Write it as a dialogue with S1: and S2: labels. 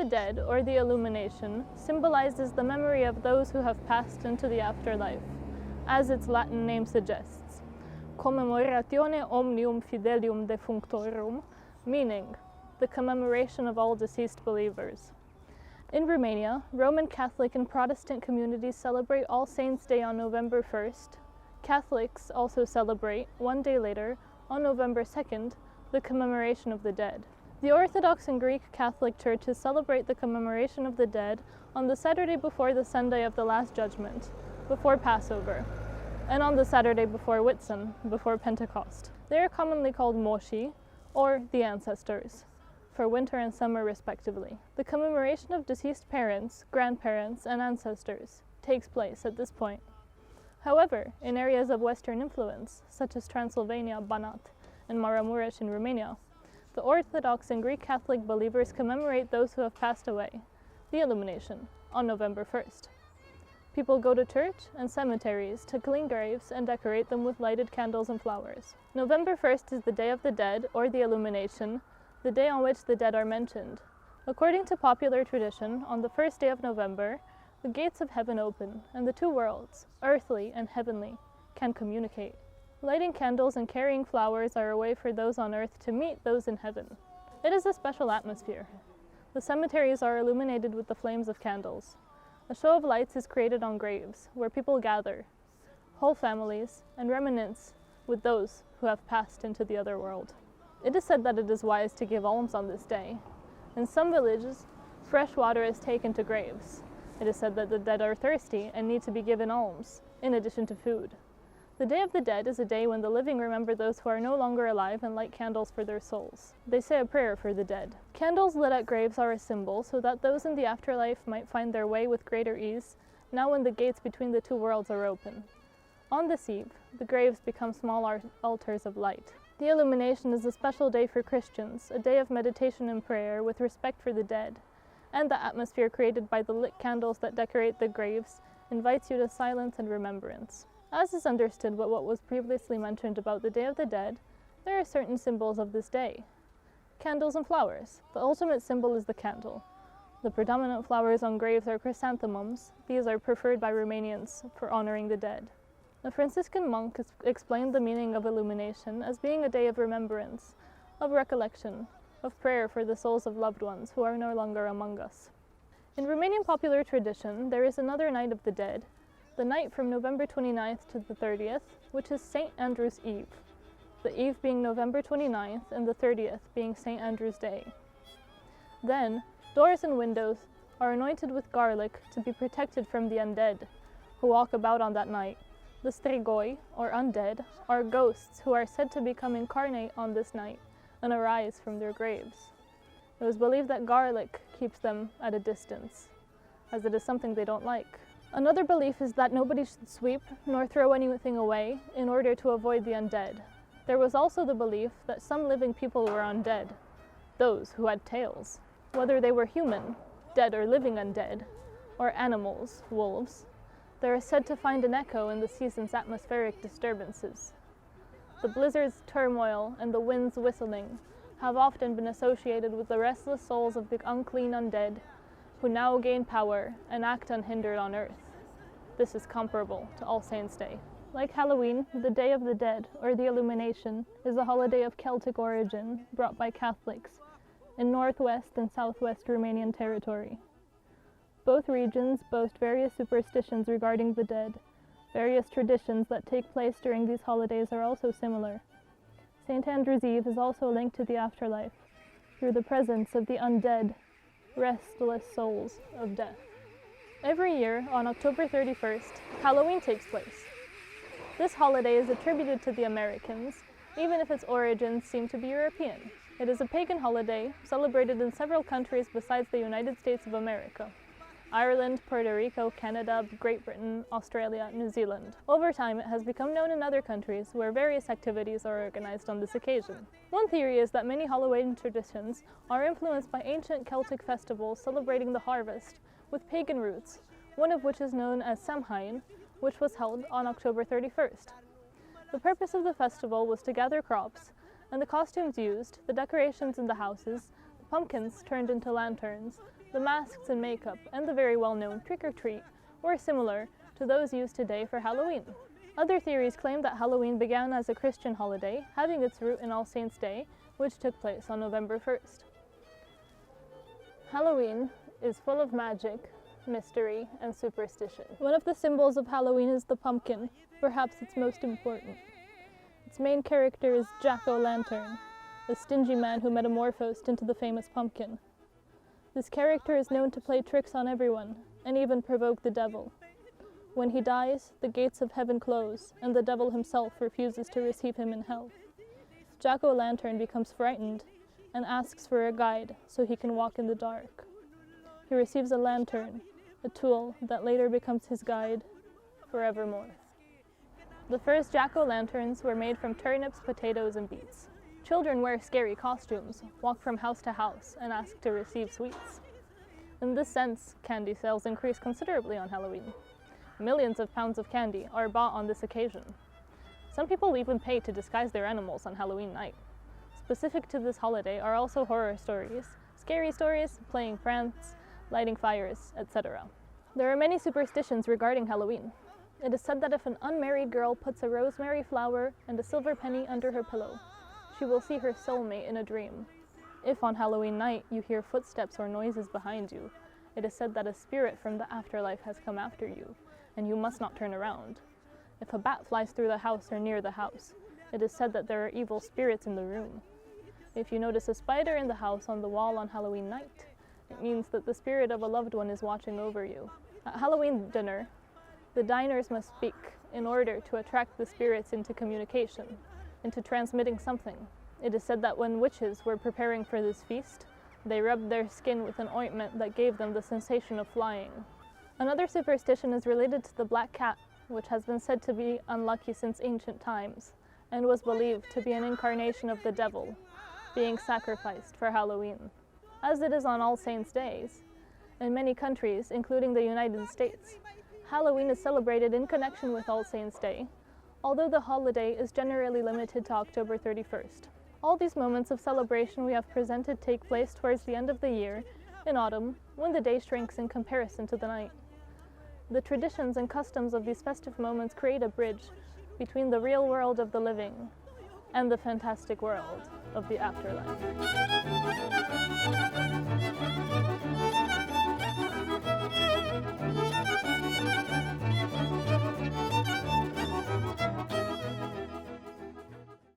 S1: the Dead, or the Illumination, symbolizes the memory of those who have passed into the afterlife, as its Latin name suggests, Commemoratione omnium fidelium defunctorum, meaning the commemoration of all deceased believers. In Romania, Roman Catholic and Protestant communities celebrate All Saints' Day on November 1st. Catholics also celebrate, one day later, on November 2nd, the Commemoration of the Dead. The Orthodox and Greek Catholic churches celebrate the Commemoration of the Dead on the Saturday before the Sunday of the Last Judgment, before Passover, and on the Saturday before Whitsun, before Pentecost. They are commonly called Moshi, or the ancestors, for winter and summer respectively. The commemoration of deceased parents, grandparents, and ancestors takes place at this point. However, in areas of Western influence, such as Transylvania, Banat, and Maramureș in Romania, the Orthodox and Greek Catholic believers commemorate those who have passed away, the Illumination, on November 1st. People go to church and cemeteries to clean graves and decorate them with lighted candles and flowers. November 1st is the Day of the Dead, or the Illumination, the day on which the dead are mentioned. According to popular tradition, on the first day of November, the gates of heaven open, and the two worlds, earthly and heavenly, can communicate. Lighting candles and carrying flowers are a way for those on earth to meet those in heaven. It is a special atmosphere. The cemeteries are illuminated with the flames of candles. A show of lights is created on graves, where people gather, whole families, and reminisce with those who have passed into the other world. It is said that it is wise to give alms on this day. In some villages, fresh water is taken to graves. It is said that the dead are thirsty and need to be given alms, in addition to food. The Day of the Dead is a day when the living remember those who are no longer alive and light candles for their souls. They say a prayer for the dead. Candles lit at graves are a symbol so that those in the afterlife might find their way with greater ease, now when the gates between the two worlds are open. On this eve, the graves become small altars of light. The Illumination is a special day for Christians, a day of meditation and prayer with respect for the dead, and the atmosphere created by the lit candles that decorate the graves invites you to silence and remembrance. As is understood by what was previously mentioned about the Day of the Dead, there are certain symbols of this day. Candles and flowers. The ultimate symbol is the candle. The predominant flowers on graves are chrysanthemums. These are preferred by Romanians for honoring the dead. A Franciscan monk explained the meaning of illumination as being a day of remembrance, of recollection, of prayer for the souls of loved ones who are no longer among us. In Romanian popular tradition, there is another Night of the Dead, the night from November 29th to the 30th, which is St. Andrew's Eve, the eve being November 29th and the 30th being St. Andrew's Day. Then, doors and windows are anointed with garlic to be protected from the undead who walk about on that night. The strigoi, or undead, are ghosts who are said to become incarnate on this night and arise from their graves. It was believed that garlic keeps them at a distance, as it is something they don't like. Another belief is that nobody should sweep nor throw anything away in order to avoid the undead. There was also the belief that some living people were undead, those who had tails. Whether they were human, dead or living undead, or animals, wolves, they are said to find an echo in the season's atmospheric disturbances. The blizzard's turmoil and the wind's whistling have often been associated with the restless souls of the unclean undead who now gain power and act unhindered on earth. This is comparable to All Saints' Day. Like Halloween, the Day of the Dead, or the Illumination, is a holiday of Celtic origin brought by Catholics in northwest and southwest Romanian territory. Both regions boast various superstitions regarding the dead. Various traditions that take place during these holidays are also similar. St. Andrew's Eve is also linked to the afterlife through the presence of the undead, restless souls of death. Every year, on October 31st, Halloween takes place. This holiday is attributed to the Americans, even if its origins seem to be European. It is a pagan holiday celebrated in several countries besides the United States of America: Ireland, Puerto Rico, Canada, Great Britain, Australia, New Zealand. Over time, it has become known in other countries where various activities are organized on this occasion. One theory is that many Halloween traditions are influenced by ancient Celtic festivals celebrating the harvest with pagan roots, one of which is known as Samhain, which was held on October 31st. The purpose of the festival was to gather crops, and the costumes used, the decorations in the houses, the pumpkins turned into lanterns, the masks and makeup, and the very well-known trick-or-treat were similar to those used today for Halloween. Other theories claim that Halloween began as a Christian holiday, having its root in All Saints' Day, which took place on November 1st. Halloween is full of magic, mystery, and superstition. One of the symbols of Halloween is the pumpkin, perhaps its most important. Its main character is Jack-o'-lantern, a stingy man who metamorphosed into the famous pumpkin. This character is known to play tricks on everyone, and even provoke the devil. When he dies, the gates of heaven close, and the devil himself refuses to receive him in hell. Jack-o'-lantern becomes frightened and asks for a guide so he can walk in the dark. He receives a lantern, a tool that later becomes his guide forevermore. The first jack-o'-lanterns were made from turnips, potatoes, and beets. Children wear scary costumes, walk from house to house, and ask to receive sweets. In this sense, candy sales increase considerably on Halloween. Millions of pounds of candy are bought on this occasion. Some people even pay to disguise their animals on Halloween night. Specific to this holiday are also horror stories, scary stories, playing pranks, lighting fires, etc. There are many superstitions regarding Halloween. It is said that if an unmarried girl puts a rosemary flower and a silver penny under her pillow, she will see her soulmate in a dream. If on Halloween night you hear footsteps or noises behind you, it is said that a spirit from the afterlife has come after you, and you must not turn around. If a bat flies through the house or near the house, it is said that there are evil spirits in the room. If you notice a spider in the house on the wall on Halloween night, it means that the spirit of a loved one is watching over you. At Halloween dinner, the diners must speak in order to attract the spirits into communication, into transmitting something. It is said that when witches were preparing for this feast, they rubbed their skin with an ointment that gave them the sensation of flying. Another superstition is related to the black cat, which has been said to be unlucky since ancient times, and was believed to be an incarnation of the devil, being sacrificed for Halloween. As it is on All Saints' Days, in many countries, including the United States, Halloween is celebrated in connection with All Saints' Day, although the holiday is generally limited to October 31st. All these moments of celebration we have presented take place towards the end of the year, in autumn, when the day shrinks in comparison to the night. The traditions and customs of these festive moments create a bridge between the real world of the living and the fantastic world of the afterlife.